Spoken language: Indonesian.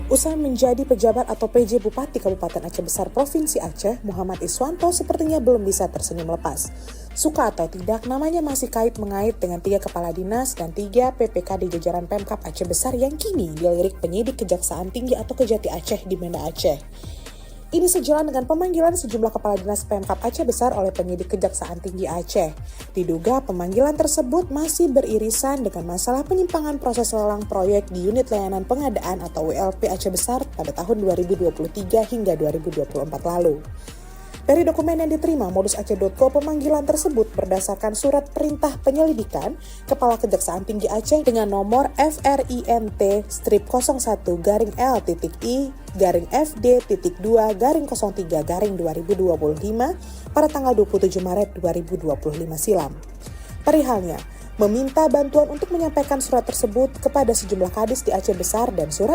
Usai menjadi pejabat atau PJ Bupati Kabupaten Aceh Besar Provinsi Aceh, Muhammad Iswanto sepertinya belum bisa tersenyum lepas. Suka atau tidak, namanya masih kait-mengait dengan 3 kepala dinas dan 3 PPK di jajaran Pemkab Aceh Besar yang kini dilirik penyidik Kejaksaan Tinggi atau Kejati Aceh di Banda Aceh. Ini sejalan dengan pemanggilan sejumlah kepala dinas Pemkab Aceh Besar oleh penyidik Kejaksaan Tinggi Aceh. Diduga pemanggilan tersebut masih beririsan dengan masalah penyimpangan proses lelang proyek di Unit Layanan Pengadaan atau WLP Aceh Besar pada tahun 2023 hingga 2024 lalu. Dari dokumen yang diterima modusaceh.co, pemanggilan tersebut berdasarkan surat perintah penyelidikan Kepala Kejaksaan Tinggi Aceh dengan nomor FRINT-L-I-2-FD-2-03-03-2025 pada tanggal 27 Maret 2025 silam. Perihalnya, meminta bantuan untuk menyampaikan surat tersebut kepada sejumlah kadis di Aceh Besar dan surat